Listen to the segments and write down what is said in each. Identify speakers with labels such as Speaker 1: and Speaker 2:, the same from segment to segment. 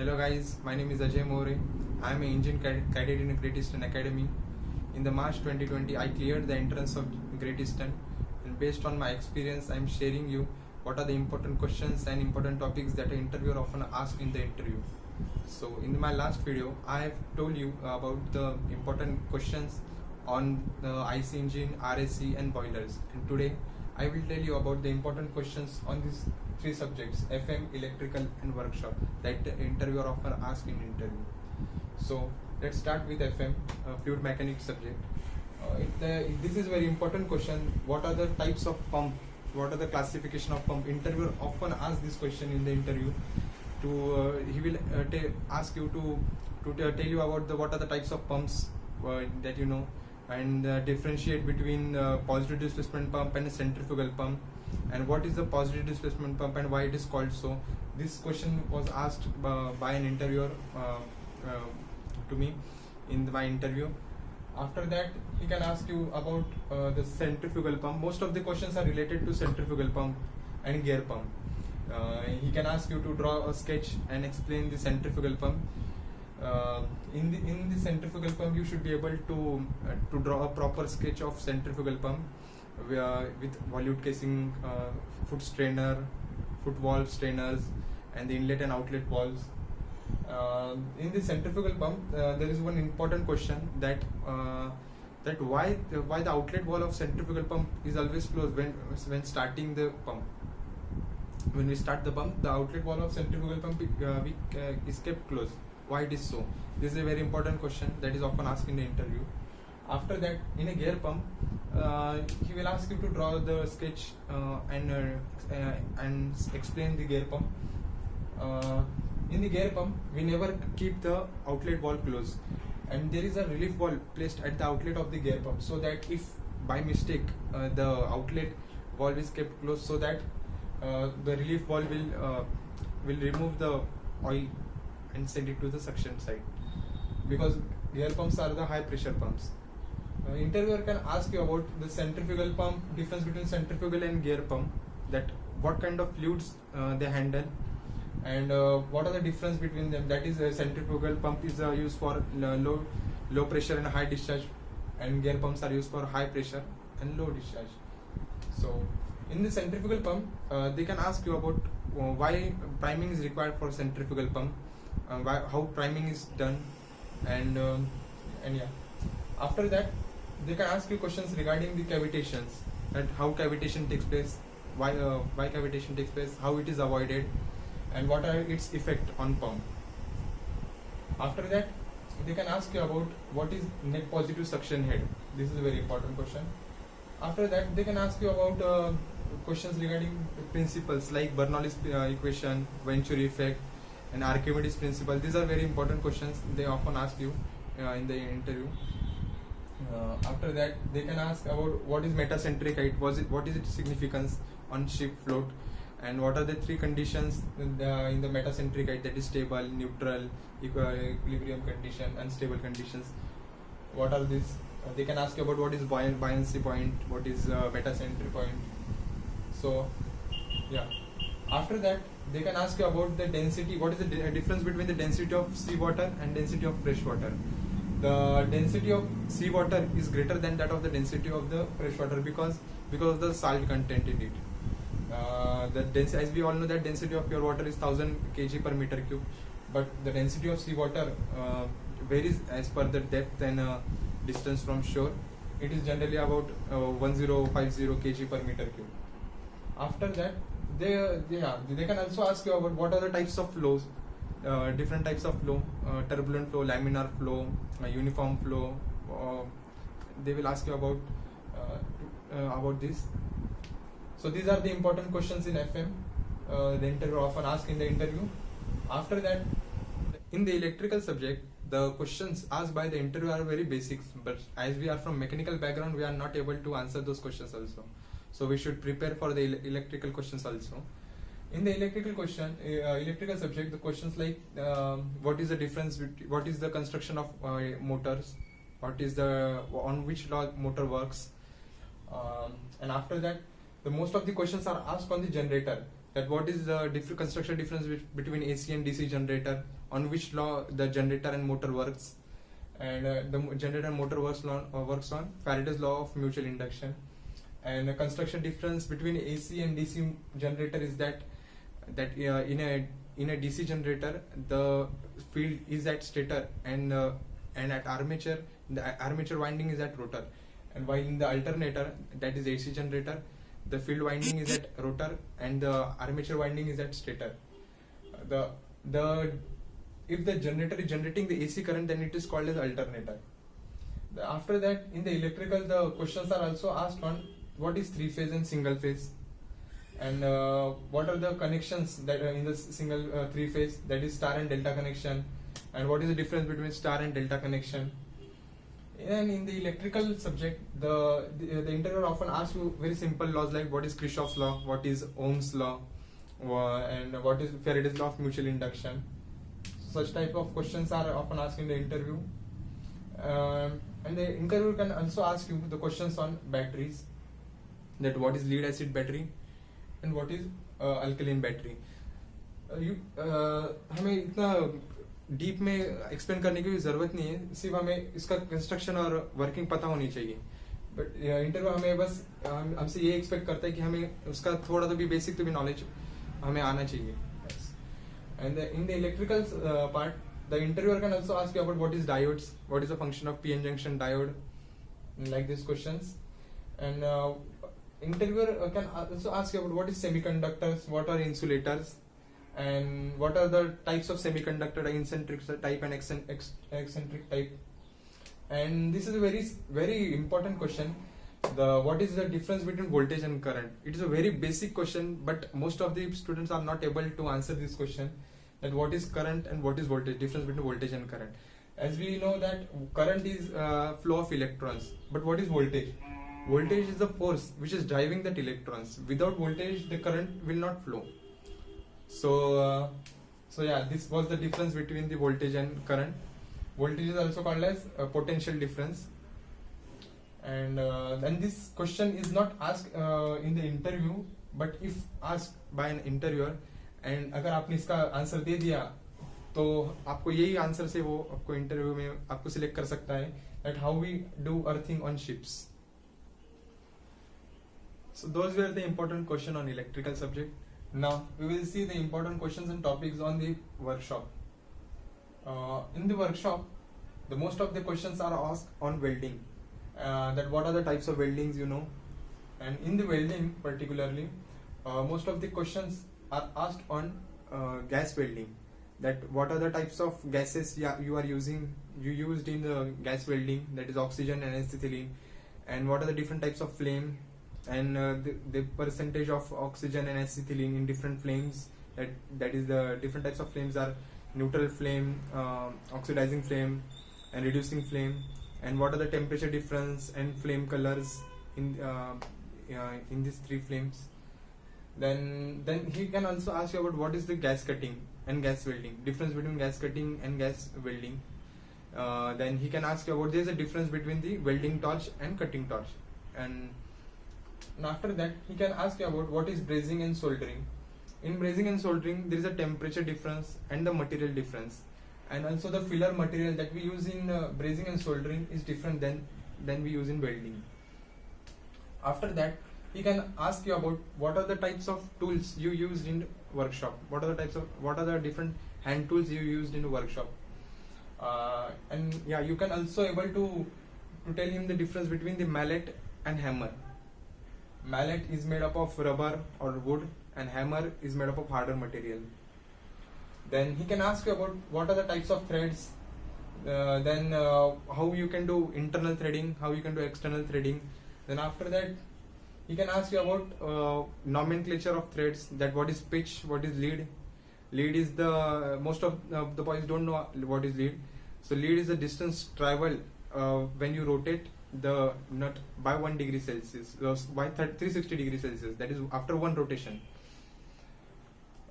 Speaker 1: Hello guys, my name is Ajay More. I am an engine cadet in Great Eastern Academy. In the March 2020, I cleared the entrance of Great Eastern, and based on my experience, I am sharing you what are the important questions and important topics that an interviewer often asks in the interview. So in my last video, I have told you about the important questions on the IC engine, RAC and boilers, and today I will tell you about the important questions on these three subjects: FM, electrical and workshop, that the interviewer often asks in interview. So let's start with FM, fluid mechanics subject. This is very important question. What are the types of pump? What are the classification of pump? Interviewer often asks this question in the interview. He will ask you to tell you about what are the types of pumps that you know, and differentiate between positive displacement pump and a centrifugal pump, and what is the positive displacement pump and why it is called so. This question was asked by an interviewer to me in my interview. After that, he can ask you about the centrifugal pump. Most of the questions are related to centrifugal pump and gear pump. He can ask you to draw a sketch and explain the centrifugal pump. In the centrifugal pump, you should be able to draw a proper sketch of centrifugal pump with volute casing, foot strainer, foot valve strainers, and the inlet and outlet valves. In the centrifugal pump, there is one important question that why the outlet valve of centrifugal pump is always closed when starting the pump. When we start the pump, the outlet valve of centrifugal pump is kept closed. Why it is so? This is a very important question that is often asked in the interview. After that, in a gear pump, he will ask you to draw the sketch and explain the gear pump. In the gear pump, we never keep the outlet valve closed, and there is a relief valve placed at the outlet of the gear pump, so that if by mistake the outlet valve is kept closed, so that the relief valve will remove the oil and send it to the suction side, because gear pumps are the high pressure pumps. Interviewer can ask you about the centrifugal pump, difference between centrifugal and gear pump, that what kind of fluids they handle, and what are the difference between them. That is, a centrifugal pump is used for low pressure and high discharge, and gear pumps are used for high pressure and low discharge. So in the centrifugal pump, they can ask you about why priming is required for centrifugal pump, how priming is done, and yeah. After that, they can ask you questions regarding the cavitations, and how cavitation takes place, why cavitation takes place, how it is avoided, and what are its effect on pump. After that, they can ask you about what is net positive suction head. This is a very important question. After that, they can ask you about questions regarding principles like Bernoulli's equation, Venturi effect, and Archimedes principle. These are very important questions they often ask you in the interview. After that, they can ask about what is metacentric height, what is its significance on ship float, and what are the three conditions in the metacentric height, that is stable, neutral, equilibrium condition, and stable conditions. What are these? They can ask you about what is buoyancy point, what is metacentric point. So yeah. After that, they can ask you about the density. What is the difference between the density of seawater and density of fresh water? The density of seawater is greater than that of the density of the fresh water because of the salt content in it. As we all know, that density of pure water is 1000 kg per meter cube, but the density of seawater varies as per the depth and distance from shore. It is generally about 1050 kg per meter cube. After that, they can also ask you about what are the types of flows, different types of flow, turbulent flow, laminar flow, uniform flow. They will ask you about this. So these are the important questions in FM. The interviewer often asks in the interview. After that, in the electrical subject, the questions asked by the interviewer are very basic, but as we are from mechanical background, we are not able to answer those questions also. So we should prepare for the electrical questions also. In the electrical subject, the questions like what is the difference between, what is the construction of motors, what is on which law motor works, and after that, the most of the questions are asked on the generator. that what is the construction difference between AC and DC generator, on which law the generator and motor works, and the generator and motor works on Faraday's law of mutual induction. And the construction difference between AC and DC generator is that in a DC generator the field is at stator, and at armature the armature winding is at rotor, and while in the alternator, that is AC generator, the field winding is at rotor and the armature winding is at stator. If the generator is generating the AC current, then it is called as alternator. After that, in the electrical, the questions are also asked on what is three phase and single phase, and what are the connections that are in the single three phase, that is star and delta connection, and what is the difference between star and delta connection. And in the electrical subject, the interviewer often asks you very simple laws like what is Kirchhoff's law, what is Ohm's law, and what is Faraday's law of mutual induction. Such type of questions are often asked in the interview. And the interviewer can also ask you the questions on batteries, that what is lead acid battery and what is alkaline battery. हमें इतना deep में explain करने की जरूरत नहीं है, सिर्फ हमें इसका कंस्ट्रक्शन और वर्किंग पता होनी चाहिए. बट इंटरव्यू हमें बस हमसे ये एक्सपेक्ट करता है कि हमें उसका थोड़ा तो भी बेसिक तो भी नॉलेज हमें आना चाहिए. And in the electrical part, the interviewer can also ask you about what is diodes, what is the function of p-n junction diode, like these questions. And interviewer can also ask you about what is semiconductors, what are insulators, and what are the types of semiconductor, eccentric type and eccentric type. And this is a very, very important question. What is the difference between voltage and current? It is a very basic question, but most of the students are not able to answer this question, that what is current and what is voltage, difference between voltage and current. As we know that current is flow of electrons, but what is voltage? Voltage is the force which is driving that electrons. Without voltage, the current will not flow. So yeah, this was the difference between the voltage and current. Voltage is also called as potential difference. And then this question is not asked in the interview, but if asked by an interviewer, and अगर आपने इसका answer दे दिया तो आपको यही answer से वो आपको इंटरव्यू में आपको सिलेक्ट कर सकता है, that how we do earthing on ships. So those were the important question on electrical subject. Now we will see the important questions and topics on the workshop. In the workshop, the most of the questions are asked on welding. That what are the types of weldings, you know, and in the welding particularly, most of the questions are asked on gas welding. That what are the types of gases you used in the gas welding, that is oxygen and acetylene, and what are the different types of flame, and the percentage of oxygen and acetylene in different flames, that is the different types of flames are neutral flame, oxidizing flame, and reducing flame, and what are the temperature difference and flame colors in these three flames. Then he can also ask you about what is the gas cutting and gas welding, difference between gas cutting and gas welding. Then he can ask you about there is a difference between the welding torch and cutting torch, and after that he can ask you about what is brazing and soldering. In brazing and soldering there is a temperature difference and the material difference, and also the filler material that we use in brazing and soldering is different than we use in welding. After that he can ask you about what are the types of tools you used in workshop, what are the different hand tools you used in the workshop, and yeah, you can also able to tell him the difference between the mallet and hammer. Mallet is made up of rubber or wood, and hammer is made up of harder material. Then he can ask you about what are the types of threads, then how you can do internal threading, how you can do external threading. Then after that he can ask you about nomenclature of threads, that what is pitch, what is lead. Lead is the most of the boys don't know what is lead. So lead is the distance traveled when you rotate the nut by 1 degree Celsius, by 360 degrees Celsius, that is after one rotation.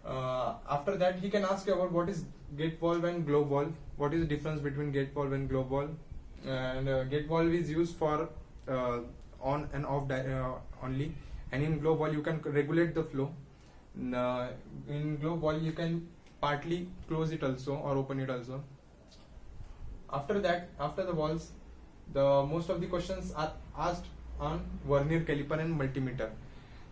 Speaker 1: After that he can ask you about what is gate valve and globe valve, what is the difference between gate valve and globe valve. And gate valve is used for on and off only, and in globe valve you can regulate the flow. In globe valve you can partly close it also or open it also. After that, after the valves, the most of the questions are asked on vernier caliper and multimeter.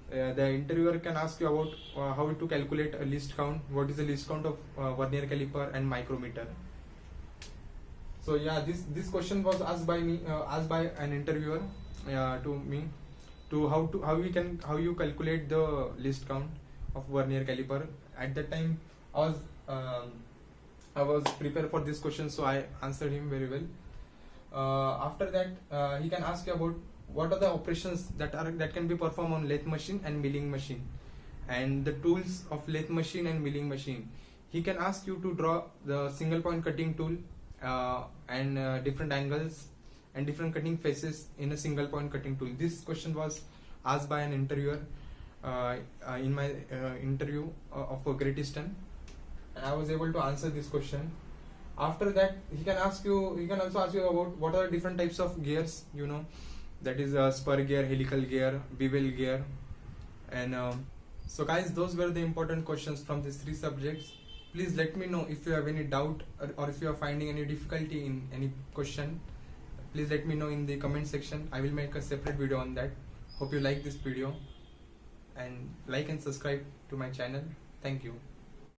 Speaker 1: The interviewer can ask you about how to calculate a least count, what is the least count of vernier caliper and micrometer. So yeah, this question was asked by me, asked by an interviewer to me, to how you calculate the least count of vernier caliper. At that time, I was prepared for this question, so I answered him very well. After that, he can ask you about what are the operations that can be performed on lathe machine and milling machine, and the tools of lathe machine and milling machine. He can ask you to draw the single point cutting tool and different angles and different cutting faces in a single point cutting tool. This question was asked by an interviewer in my interview of Great Eastern, and I was able to answer this question. After that, he can also ask you about what are the different types of gears, that is spur gear, helical gear, bevel gear. And so guys, those were the important questions from these 3 subjects. Please let me know if you have any doubt or if you are finding any difficulty in any question. Please let me know in the comment section. I will make a separate video on that. Hope you like this video, and like and subscribe to my channel. Thank you.